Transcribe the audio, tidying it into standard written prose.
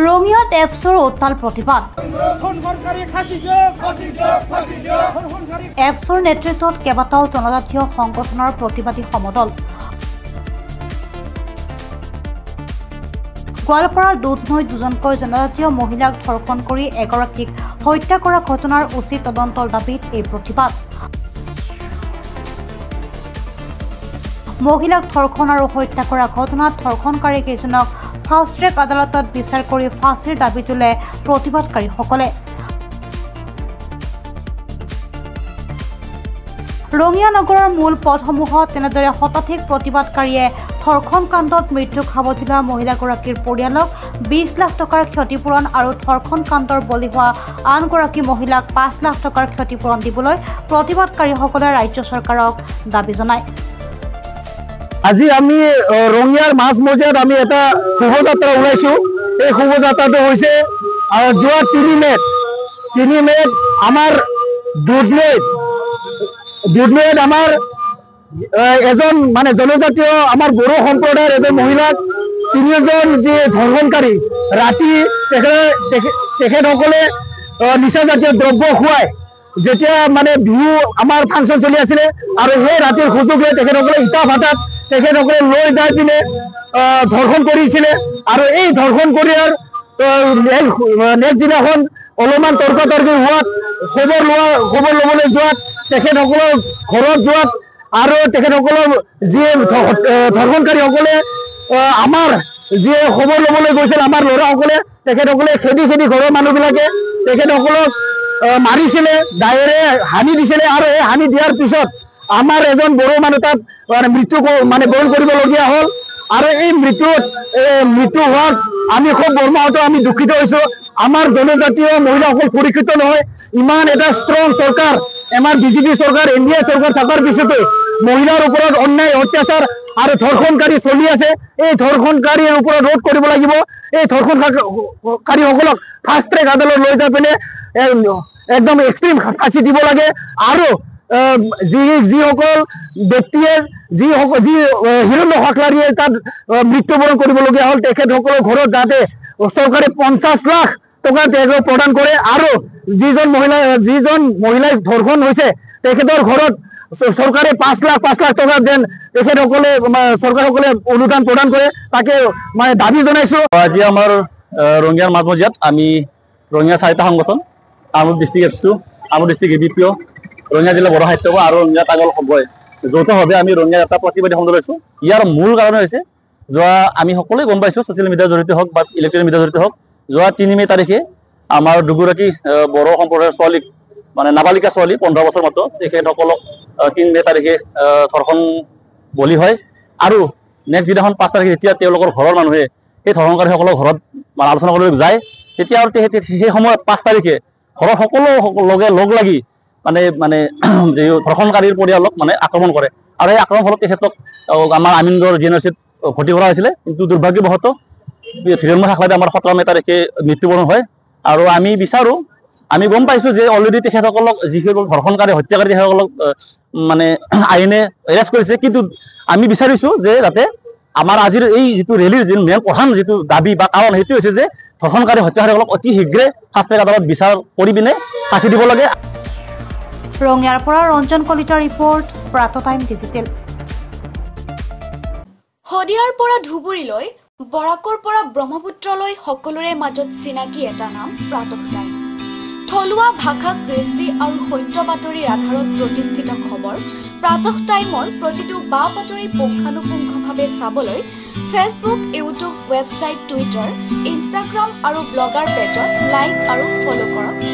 ৰঙিয়াত এপছৰ উত্তাল প্ৰতিবাদ এপছৰ নেতৃত্বত কেইবাটাও জনজাতীয় সংগঠনৰ প্ৰতিবাদী সমদল গোৱালপাৰাৰ দুধনৈত দুজনকৈ জনজাতীয় মহিলাক ধৰ্ষণ কৰি এগৰাকীক হত্যা কৰা ঘটনাৰ উচিত তদন্তৰ দাবীত এই প্ৰতিবাদ মহিলাক ধৰ্ষণ আৰু হত্যা কৰা ঘটনাত ধৰ্ষণকাৰী কেইজনক ফাষ্ট ট্ৰেক আদালতত বিচাৰ কৰি ফাঁচীৰ দাবী তোলে প্ৰতিবাদকাৰীসকলে ৰঙিয়া নগৰৰ মূল পথসমূহত তেনেদৰে শতাধিক প্ৰতিবাদকাৰীয়ে ধৰ্ষণ কাণ্ডত মৃত্যুক সাৱটি লোৱা মহিলাগৰাকীৰ পৰিয়ালক 20 লাখ টকাৰ ক্ষতিপূৰণ আৰু ধৰ্ষণ কাণ্ডৰ বলি হোৱা আনগৰাকী মহিলাক 5 লাখ টকাৰ ক্ষতিপূৰণ দিবলৈ প্ৰতিবাদকাৰীসকলে ৰাজ্য চৰকাৰক দাবী জনায় আজি আমি ৰঙিয়াৰ মাছমজিয়াত আমি এটা শোভাযাত্ৰা ওলাইছো এই শোভাযাত্ৰাটো হৈছে যোৱা 3 মেত আমাৰ দুধনৈত আমাৰ এজন মানে জনজাতীয় আমাৰ বড়ো সম্প্ৰদায়ৰ এজন মহিলাক 3জন যি ধৰ্ষণকাৰী ৰাতি তেখেতসকলে নিচাজাতীয় দ্ৰব্য খুৱাই যেতিয়া মানে বিহু আমাৰ ফাংচন চলি আছিলে আৰু সেই ৰাতিৰ সুযোগ লৈ তেখেতসকলে ইটা ভাটাত তেখেতসকলে লৈ যাই পিনে ধৰ্ষণ কৰিছিলে আৰু এই ধৰ্ষণ কৰিয়াৰ নেক্সট দিনাখন অলপমান তৰ্কাতৰ্কি হোৱাত খবৰ ল'বলৈ যোৱাত তেখেতসকলৰ ঘৰত যোৱাত আৰু তেখেতসকলৰ যি ধৰ্ষণকাৰীসকলে আমাৰ যি খবৰ ল'বলৈ গৈছিল আমাৰ ল'ৰাসকলে তেখেতসকলে খেদি ঘৰৰ মানুহবিলাকে তেখেতসকলক মাৰিছিলে দায়েৰে হানি দিছিলে আৰু এই হানি দিয়াৰ পিছত আমাৰ এজন বড়ো মানুহ তাত মৃত্যু মানে বৰণ কৰিবলগীয়া হ'ল আৰু এই মৃত্যু হোৱাত আমি খুব মৰ্মাহত আমি দুখিত হৈছো আমাৰ জনজাতীয় মহিলাসকল সুৰক্ষিত নহয় ইমান এটা ষ্ট্ৰং চৰকাৰ আমাৰ বিজেপি চৰকাৰ এনডিএ চৰকাৰ থকাৰ পিছতো মহিলাৰ ওপৰত অন্যায় অত্যাচাৰ আৰু ধৰ্ষণকাৰী চলি আছে এই ধৰ্ষণকাৰীৰ ওপৰত ৰোধ কৰিব লাগিব এই ধৰ্ষণকাৰীসকলক ফাষ্ট ট্ৰেক আদালত লৈ যাই পিনে একদম এক্সট্ৰিম ফাঁচি দিব লাগে আৰু যিসকল ব্যক্তিয়ে যি হিৰণ্য হাকলাৰীয়ে তাত মৃত্যুবৰণ কৰিবলগীয়া হ'ল তেখেতসকলৰ ঘৰত যাতে চৰকাৰে 50 লাখ টকা প্ৰদান কৰে আৰু যিজন মহিলাই ধৰ্ষণ হৈছে তেখেতৰ ঘৰত চৰকাৰে 5 লাখ টকা দেন তেখেতসকলে চৰকাৰসকলে অনুদান প্ৰদান কৰে তাকে মানে দাবী জনাইছো আজি আমাৰ ৰঙিয়াৰ মাজমজিয়াত আমি ৰঙিয়া 4টা সংগঠন আমুক ডিষ্ট্ৰিক্ট এপছু আমুক ডিষ্ট্ৰিক্ট এবিপিঅ ৰঙিয়া জিলা বড়ো সাহিত্য আৰু ৰঙিয়া তাগল সভ্যই যৌথভাৱে আমি ৰঙিয়াৰ এটা প্ৰতিবাদী সমদল লৈছো ইয়াৰ মূল কাৰণ হৈছে যোৱা আমি সকলোৱে গম পাইছো ছ'চিয়েল মিডিয়াৰ জৰিয়তে হওক বা ইলেক্ট্ৰনিক মিডিয়াৰ জৰিয়তে হওক যোৱা 3 মে তাৰিখে আমাৰ দুগৰাকী বড়ো সম্প্ৰদায়ৰ ছোৱালীক মানে নাবালিকা ছোৱালী 15 বছৰ মাত্ৰ তেখেতসকলক 3 মে তাৰিখে ধৰ্ষণ বলি হয় আৰু নেক্সট দিনাখন 5 তাৰিখে যেতিয়া তেওঁলোকৰ ঘৰৰ মানুহে সেই ধৰ্ষণকাৰীসকলৰ ঘৰত মানে আলোচনা কৰিবলৈ যায় তেতিয়া আৰু সেই সময়ত 5 তাৰিখে ঘৰৰ সকলো লগ লাগি মানে যে ধৰ্ষণকাৰীৰ পৰিয়ালক মানে আক্ৰমণ কৰে আৰু এই আক্ৰমণ ফলত তেখেতক আমাৰ আমিনগড় জেনেচিড ভৰ্তি কৰা হৈছিলে কিন্তু দুৰ্ভাগ্যবশতঃ হিৰণ্য হাকলাৰী আমাৰ 17 মে তাৰিখে মৃত্যুবৰণ হয় আৰু আমি বিচাৰো আমি গম পাইছো যে অলৰেডি তেখেতসকলক যিসকল ধৰ্ষণকাৰী হত্যাকাৰী তেখেতসকলক মানে আইনে এৰেষ্ট কৰিছে কিন্তু আমি বিচাৰিছো যে যাতে আমাৰ আজিৰ এই যিটো ৰেলীৰ যি মেইন প্ৰধান যিটো দাবী বা কাৰণ সেইটো হৈছে যে ধৰ্ষণকাৰী হত্যাকাৰীসকলক অতি শীঘ্ৰে ফাষ্ট ট্ৰেক আদালত বিচাৰ কৰি পিনে ফাঁচি দিব লাগে ৰঙিয়াৰ পৰা ৰঞ্জন কলিতাৰ ৰিপৰ্ট প্ৰাতঃ টাইম ডিজিটেল শদিয়াৰ পৰা ধুবুৰীলৈ বৰাকৰ পৰা ব্ৰহ্মপুত্ৰলৈ সকলোৰে মাজত চিনাকি এটা নাম প্ৰাতঃ টাইম থলুৱা ভাষা কৃষ্টি আৰু সত্য বাতৰিৰ আধাৰত প্ৰতিষ্ঠিত খবৰ প্ৰাতঃ টাইমৰ প্ৰতিটো বা বাতৰি পুংখানুপুংখভাৱে চাবলৈ Facebook YouTube website Twitter Instagram আৰু ব্লগাৰ পেজত লাইক আৰু ফ'ল' কৰক